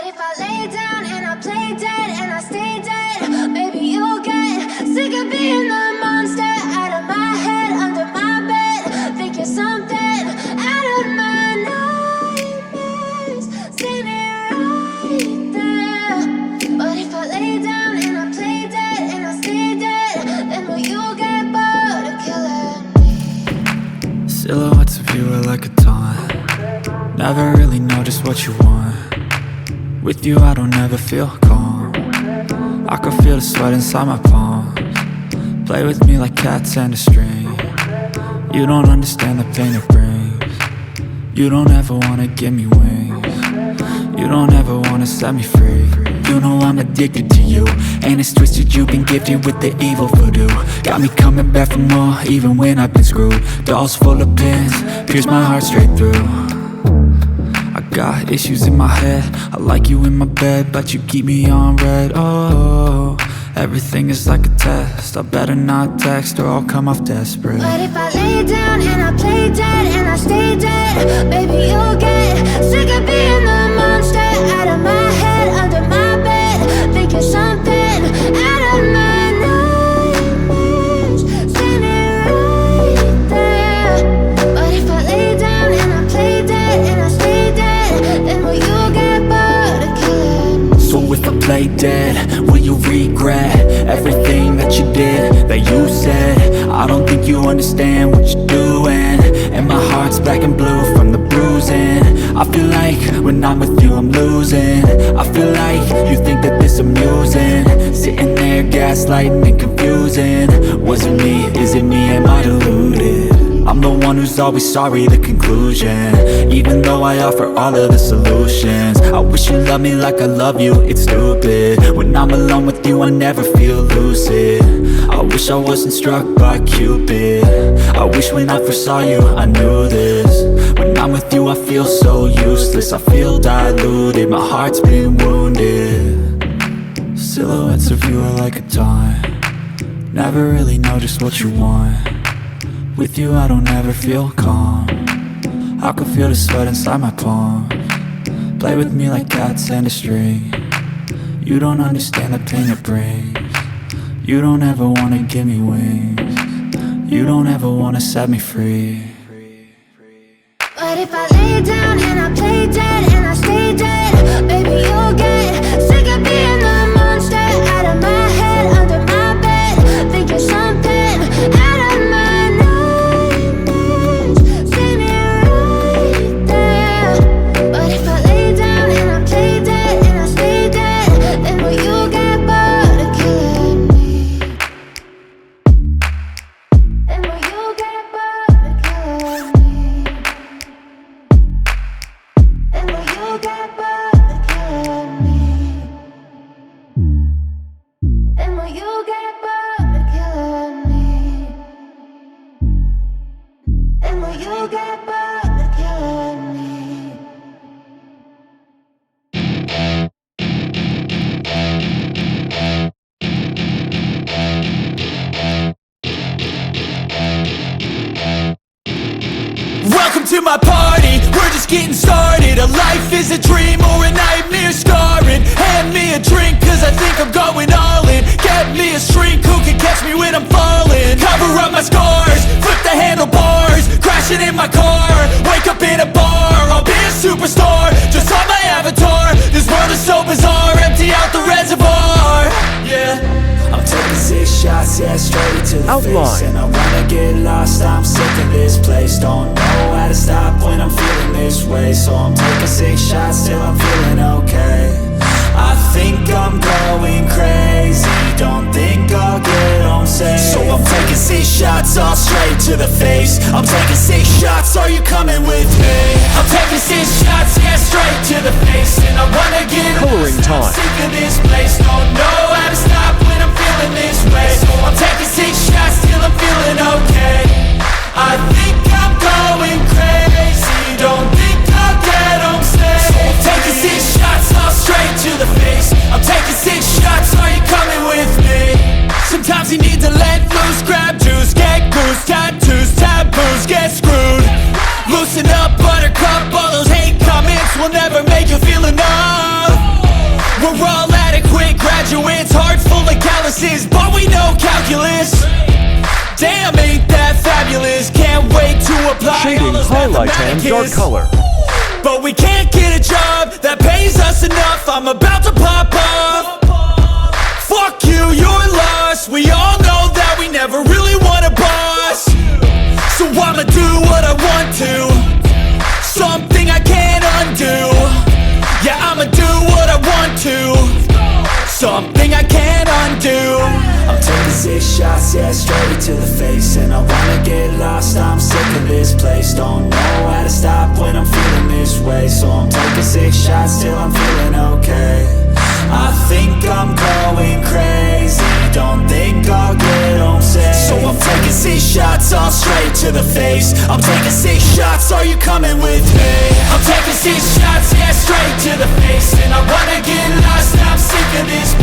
But if I lay down and I play dead and I stay dead, maybe you'll get sick of being the monster out of my head, under my bed. Think you're something out of my nightmares, standing right there. But if I lay down and I play dead and I stay dead, then will you get bored of killing me? Silhouettes of you are like a taunt. Never really know just what you want. With you I don't ever feel calm. I can feel the sweat inside my palms. Play with me like cats and a string. You don't understand the pain it brings. You don't ever wanna give me wings. You don't ever wanna set me free. You know I'm addicted to you, and it's twisted, you've been gifted with the evil voodoo. Got me coming back for more, even when I've been screwed. Dolls full of pins, pierce my heart straight through. I got issues in my head, I like you in my bed, but you keep me on red. Oh, everything is like a test, I better not text or I'll come off desperate. But if I lay down and I play dead and I stay dead, maybe you'll get sick of being the monster out of my head, under my bed. Think you're something out of my nightmares, standing right there. But if I lay down and I play dead and I stay dead, then will you get bored of killing me? So if I play dead, will you regret everything that you did, that you said? I don't think you understand what you're doing, and my heart's black and blue from the bruising. I feel like when I'm with you I'm losing. I feel like you think that this amusing, sitting there gaslighting and confusing. Was it me? Is it me? Am I deluded? I'm the one who's always sorry, the conclusion, even though I offer all of the solutions. I wish you loved me like I love you, it's stupid. When I'm alone with you I never feel lucid. I wish I wasn't struck by Cupid. I wish when I first saw you I knew this. When I'm with you I feel so useless, I feel diluted, my heart's been wounded. Silhouettes of you are like a taunt. Never really know just what you want. With you I don't ever feel calm. I can feel the sweat inside my palms. Play with me like cats and a string. You don't understand the pain it brings. You don't ever wanna give me wings. You don't ever wanna set me free. But if I lay down and I play dead and I stay dead, maybe you'll get sick of being the monster out of my head, under my bed. Think you're something out of my nightmares, standing right there. But if I lay down and I play dead and I stay dead, then will you get bored of killing me? Then will you get bored of killing me? Then will you get bored of killing me? Then will you get bored of killing me? Then will you get bored of killing me? Welcome to my party, we're just getting started. A life is a dream or a nightmare scarring. Hand me a drink cause I think I'm going all in. Get me a shrink who can catch me when I'm falling. Cover up my scars, flip the handlebars, crashing in my car, wake up in a bar. I'll be a superstar, just on my avatar. This world is so bizarre, empty out the reservoir. Yeah, I'm taking 6 shots, yeah, straight to the face. And I wanna get lost, I'm sick of this place. Don't know how to stop when I'm feeling this way. So I'm taking 6 shots till I'm feeling okay. I think I'm going crazy, don't think I'll get home safe. So I'm taking 6 shots, all straight to the face. I'm taking 6 shots, are you coming with me? I'm taking 6 shots, yeah, straight to the face. And I wanna get Coloring lost, I'm time. sick of this place. Don't know how to stop when I'm feeling this way. So I'm taking 6 shots till I'm feeling okay. I think I'm going crazy, don't think I'll get home safe. So I'm taking 6 shots, all straight to the face. I'm taking 6 shots, are you coming with me? Sometimes you need to let loose, grab juice, get goose, tattoos, taboos, get screwed. Loosen up, buttercup, all those hate comments will never make you feel enough. We're all adequate graduates, hearts full of calluses, but we know calculus. Damn, ain't that fabulous? Can't wait to apply all Shading, those highlight, and dark mathematicus. color. But we can't get a job that pays us enough. I'm about to pop off. Fuck you, you're lost. We all know that we never really want a boss. So I'ma do what I want to, something I can't undo. Yeah, I'ma do what I want to, something I can't undo. I'm taking 6 shots, yeah, straight to the face. And I wanna get lost, I'm sick of this place. Don't know how to stop when I'm feeling this way. So I'm taking 6 shots till I'm feeling okay. I think I'm going crazy, don't think I'll get home safe. So I'm taking 6 shots, all straight to the face. I'm taking 6 shots, are you coming with me? I'm taking 6 shots, yeah, straight to the face. And I wanna get lost, I'm sick of this